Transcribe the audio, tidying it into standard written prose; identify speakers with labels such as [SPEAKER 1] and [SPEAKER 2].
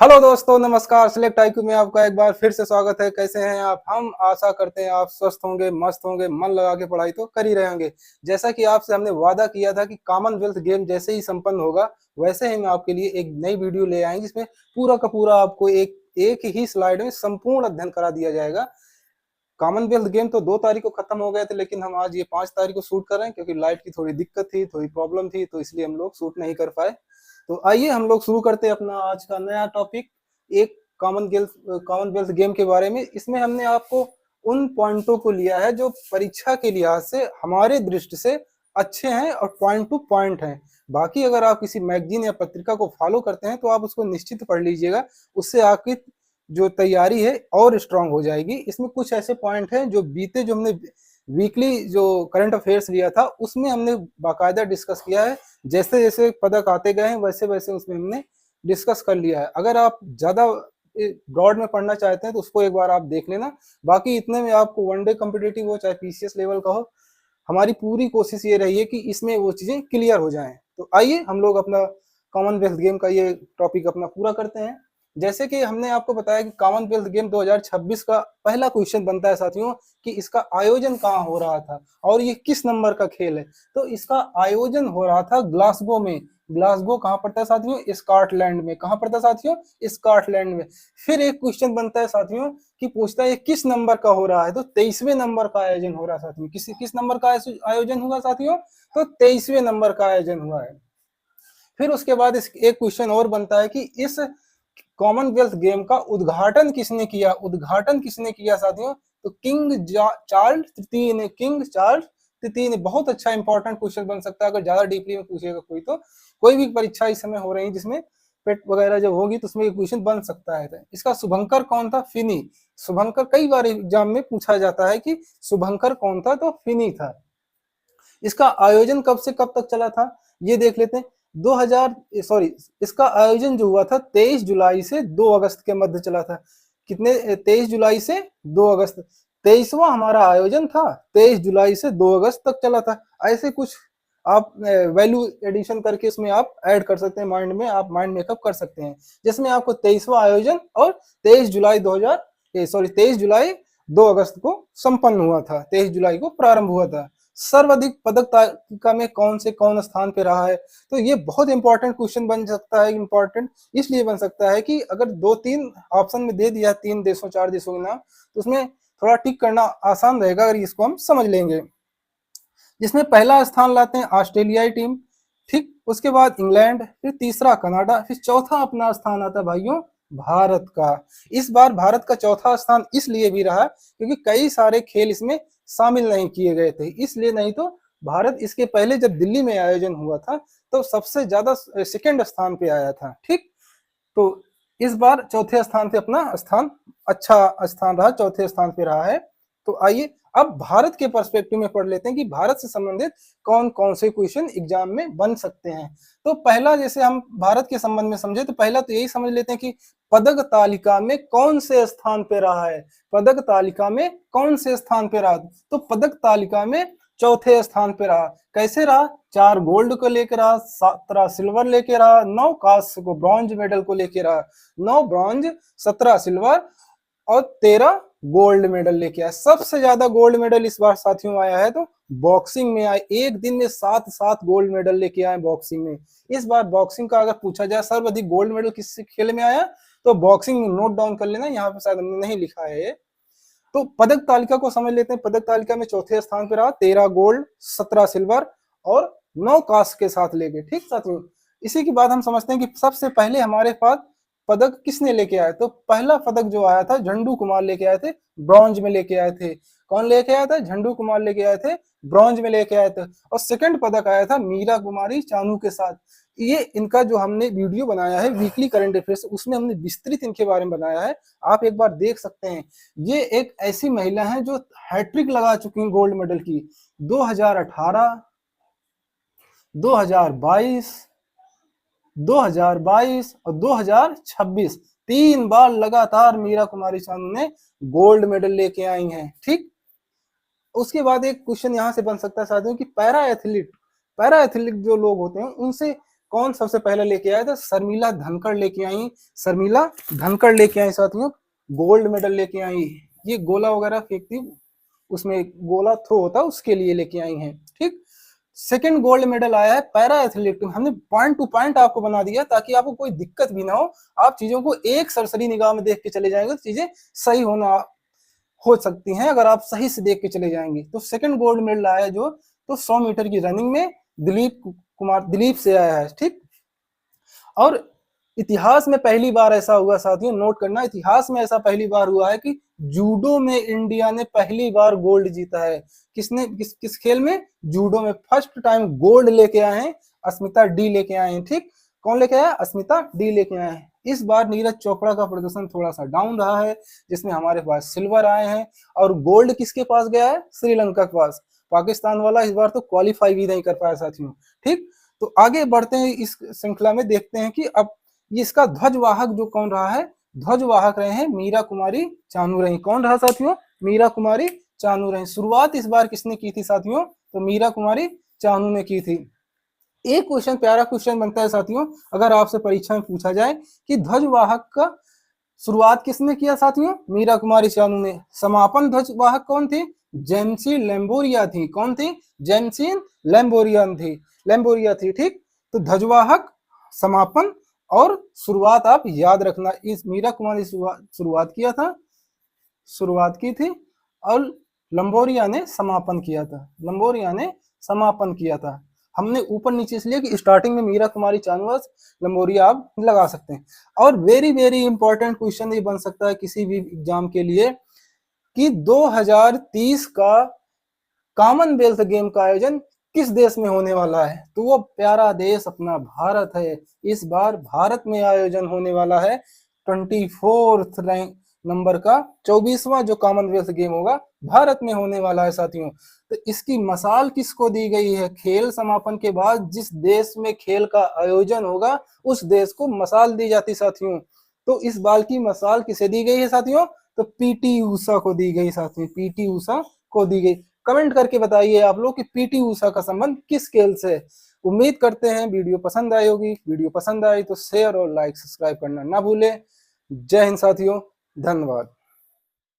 [SPEAKER 1] Hello दोस्तों, नमस्कार। Select IQ में आपका एक बार फिर से स्वागत है। कैसे हैं आप? हम आशा करते हैं आप स्वस्थ होंगे, मस्त होंगे, मन लगा के पढ़ाई तो कर ही रहे होंगे। जैसा कि आपसे हमने वादा किया था कि कॉमनवेल्थ गेम जैसे ही संपन्न होगा वैसे ही हम आपके लिए एक नई वीडियो ले आएंगे जिसमें पूरा का पूरा आपको एक एक ही स्लाइड में संपूर्ण अध्ययन करा दिया जाएगा। कॉमनवेल्थ गेम तो 2 तारीख को खत्म हो गए थे, लेकिन हम आज ये 5 तारीख को शूट कर रहे हैं क्योंकि लाइट की थोड़ी दिक्कत थी, थोड़ी प्रॉब्लम थी, तो इसलिए हम लोग शूट नहीं कर पाए। तो आइए हम लोग शुरू करते हैं अपना आज का नया टॉपिक, एक कॉमनवेल्थ गेम के बारे में। इसमें हमने आपको उन पॉइंटों को लिया है जो परीक्षा के लिहाज से हमारे दृष्टि से अच्छे हैं और पॉइंट टू पॉइंट हैं। बाकी अगर आप किसी मैगजीन या पत्रिका को फॉलो करते हैं तो आप उसको निश्चित पढ़ लीजिएगा, उससे आपकी जो तैयारी है और स्ट्रांग हो जाएगी। इसमें कुछ ऐसे पॉइंट हैं जो बीते जो हमने वीकली जो करंट अफेयर्स लिया था उसमें हमने बाकायदा डिस्कस किया है। जैसे जैसे पदक आते गए हैं वैसे वैसे उसमें हमने डिस्कस कर लिया है। अगर आप ज्यादा ब्रॉड में पढ़ना चाहते हैं तो उसको एक बार आप देख लेना। बाकी इतने में आपको वनडे कॉम्पिटेटिव हो चाहे पीसीएस लेवल का हो, हमारी पूरी कोशिश ये रही है कि इसमें वो चीजें क्लियर हो जाएं। तो आइए हम लोग अपना कॉमनवेल्थ गेम का ये टॉपिक अपना पूरा करते हैं। जैसे कि हमने आपको बताया कि कॉमनवेल्थ गेम 2026 का पहला क्वेश्चन बनता है साथियों कि इसका आयोजन कहाँ हो रहा था और ये किस नंबर का खेल है। तो इसका आयोजन हो रहा था ग्लासगो में। ग्लासगो कहाँ पड़ता है साथियों? स्कॉटलैंड में। कहाँ पड़ता है साथियों? स्कॉटलैंड में। फिर एक क्वेश्चन बनता है साथियों कि पूछता है किस नंबर का हो रहा है, तो 23वें नंबर का आयोजन हो रहा है साथियों। किस नंबर का आयोजन हुआ साथियों? तो 23वें नंबर का आयोजन हुआ है। फिर उसके बाद इस एक क्वेश्चन और बनता है कि इस कॉमनवेल्थ गेम का उद्घाटन किसने किया? उद्घाटन किसने किया साथियों? तो चार्ल्स तृतीय ने। किंग चार्ल्स तृतीय ने। बहुत अच्छा इंपॉर्टेंट क्वेश्चन बन सकता है अगर ज्यादा डीपली में पूछेगा कोई तो। कोई भी परीक्षा इस समय हो रही है जिसमें पेट वगैरह जब होगी तो उसमें क्वेश्चन बन सकता है। इसका शुभंकर कौन था? फिनी। शुभंकर कई बार एग्जाम में पूछा जाता है कि शुभंकर कौन था, तो फिनी था। इसका आयोजन कब से कब तक चला था ये देख लेते हैं। 2000 सॉरी, इसका आयोजन जो हुआ था 23 जुलाई से 2 अगस्त के मध्य चला था। कितने? 23 जुलाई से 2 अगस्त। 23वां हमारा आयोजन था, 23 जुलाई से 2 अगस्त तक चला था। ऐसे कुछ आप वैल्यू एडिशन करके इसमें आप ऐड कर सकते हैं, माइंड में आप माइंड मेकअप कर सकते हैं, जिसमें आपको 23वां आयोजन और 23 जुलाई 23 जुलाई 2 अगस्त को संपन्न हुआ था, 23 जुलाई को प्रारंभ हुआ था। सर्वाधिक पदक तालिका में कौन स्थान पे रहा है? तो ये बहुत इंपॉर्टेंट क्वेश्चन बन सकता है। इंपॉर्टेंट इसलिए बन सकता है कि अगर 2-3 ऑप्शन में दे दिया 3 देशों 4 देशों के नाम, तो उसमें थोड़ा टिक करना आसान रहेगा अगर इसको हम समझ लेंगे। जिसमें पहला स्थान लाते हैं ऑस्ट्रेलियाई टीम, ठीक, उसके बाद इंग्लैंड, फिर तीसरा कनाडा, फिर चौथा अपना स्थान आता है भाइयों भारत का। इस बार भारत का चौथा स्थान इसलिए भी रहा क्योंकि कई सारे खेल इसमें शामिल नहीं किए गए थे, इसलिए। नहीं तो भारत इसके पहले जब दिल्ली में आयोजन हुआ था तो सबसे ज्यादा सेकंड स्थान पे आया था, ठीक। तो इस बार चौथे स्थान पे अपना स्थान, अच्छा स्थान रहा, चौथे स्थान पे रहा है। तो आइए अब भारत के पर्सपेक्टिव में पढ़ लेते हैं कि भारत से संबंधित कौन कौन से क्वेश्चन एग्जाम में बन सकते हैं। तो पहला, जैसे हम भारत के संबंध में समझे तो पहला तो यही समझ लेते हैं कि पदक तालिका में कौन से स्थान पे रहा है। पदक तालिका में कौन से स्थान पे रहा? तो पदक तालिका में चौथे स्थान पे रहा। कैसे रहा? 4 गोल्ड को लेकर रहा, 17 सिल्वर लेके रहा, 9 कांस्य को ब्रॉन्ज मेडल को लेके रहा, 9 ब्रॉन्ज, 17 सिल्वर और 13 गोल्ड मेडल लेके आया। सबसे ज्यादा गोल्ड मेडल इस बार साथियों आया है तो बॉक्सिंग में आए। एक दिन में 7 गोल्ड मेडल लेके आए बॉक्सिंग में। इस बार बॉक्सिंग का अगर पूछा जाए सर्वाधिक गोल्ड मेडल किस खेल में आया, तो बॉक्सिंग में। नोट डाउन कर लेना, यहाँ पे शायद हमने नहीं लिखा है ये। तो पदक तालिका को समझ लेते हैं। पदक तालिका में चौथे स्थान पर रहा, 13 गोल्ड, 17 सिल्वर और 9 कांस्य के साथ लेके, ठीक साथियों। इसी के बाद हम समझते हैं कि सबसे पहले हमारे पास पदक किसने लेके आया। तो पहला पदक जो आया था झंडू कुमार लेके आए थे, ब्रॉन्ज में लेके आए थे। कौन लेके आया था? झंडू कुमार लेके आए थे, ब्रॉन्ज में लेके आए थे। और सेकंड पदक आया था मीरा कुमारी चानू के साथ। ये इनका जो हमने वीडियो बनाया है वीकली करंट अफेयर्स, उसमें हमने विस्तृत इनके बारे में बनाया है, आप एक बार देख सकते हैं। ये एक ऐसी महिला है जो हैट्रिक लगा चुकी है गोल्ड मेडल की। 2018, 2022, 2022 और 2026, 3 बार लगातार मीरा कुमारी चानू ने गोल्ड मेडल लेके आई हैं, ठीक। उसके बाद एक क्वेश्चन यहाँ से बन सकता है साथियों कि पैरा एथलीट जो लोग होते हैं उनसे कौन सबसे पहले लेके आया था? शर्मिला धनखड़ लेके आई, शर्मिला धनखड़ लेके आई साथियों, गोल्ड मेडल लेके आई। ये गोला वगैरह फेंकती, उसमें गोला थ्रो होता है, उसके लिए लेके आई हैं। ठीक, सेकंड गोल्ड मेडल आया है पैरा एथलेटिक्स में। हमने पॉइंट टू पॉइंट आपको बना दिया ताकि आपको कोई दिक्कत भी ना हो, आप चीजों को एक सरसरी निगाह में देख के चले जाएंगे तो चीजें सही होना हो सकती हैं अगर आप सही से देख के चले जाएंगे। तो सेकंड गोल्ड मेडल आया जो, तो 100 मीटर की रनिंग में दिलीप से आया है। ठीक, और इतिहास में पहली बार ऐसा हुआ साथियों, नोट करना, इतिहास में ऐसा पहली बार हुआ है कि जूडो में इंडिया ने पहली बार गोल्ड जीता है। किसने, किस खेल में? जूडो में फर्स्ट टाइम गोल्ड लेके आए हैं, अस्मिता डी लेके आए हैं। ठीक, कौन लेके आया? अस्मिता डी लेके आए हैं। इस बार नीरज चोपड़ा का प्रदर्शन थोड़ा सा डाउन रहा है, जिसमें हमारे पास सिल्वर आए हैं, और गोल्ड किसके पास गया है? श्रीलंका के पास। पाकिस्तान वाला इस बार तो क्वालिफाई भी नहीं कर पाया साथियों। ठीक, तो आगे बढ़ते हैं इस श्रृंखला में, देखते हैं कि अब इसका ध्वजवाहक जो कौन रहा है? ध्वजवाहक रहे हैं मीरा कुमारी चानू रही। कौन रहा साथियों? मीरा कुमारी चानू रही। शुरुआत इस बार किसने की थी साथियों? तो मीरा कुमारी चानू ने की थी। एक क्वेश्चन, प्यारा क्वेश्चन बनता है साथियों, अगर आपसे परीक्षा में पूछा जाए कि ध्वजवाहक का शुरुआत किसने किया साथियों? मीरा कुमारी चानू ने। समापन ध्वजवाहक कौन थी? जेम्सी लैम्बोरिया थी। कौन थी? जेम्सी लैम्बोरिया थी। ठीक, तो ध्वजवाहक, समापन और शुरुआत आप याद रखना। इस मीरा कुमारी शुरुआत किया था, शुरुआत की थी, और लंबोरिया ने समापन किया था। लंबोरिया ने समापन किया था। हमने ऊपर नीचे इसलिए कि स्टार्टिंग में मीरा कुमारी चानू, लंबोरिया आप लगा सकते हैं। और वेरी वेरी इंपॉर्टेंट क्वेश्चन ये बन सकता है किसी भी एग्जाम के लिए कि 2030 का कॉमनवेल्थ गेम का आयोजन किस देश में होने वाला है? तो वो प्यारा देश अपना भारत है। इस बार भारत में आयोजन होने वाला है 24th नंबर का 24वां जो कॉमनवेल्थ गेम होगा भारत में होने वाला है साथियों। तो इसकी मसाल किसको दी गई है? खेल समापन के बाद जिस देश में खेल का आयोजन होगा उस देश को मसाल दी जाती साथियों। तो इस बार की मसाल किसे दी गई है साथियों? तो पीटी ऊषा को दी गई साथियों, पीटी ऊषा को दी गई। कमेंट करके बताइए आप लोग कि पीटी ऊषा का संबंध किस खेल से है। उम्मीद करते हैं वीडियो पसंद आई होगी। वीडियो पसंद आई तो शेयर और लाइक सब्सक्राइब करना ना भूलें। जय हिंद साथियों, धन्यवाद।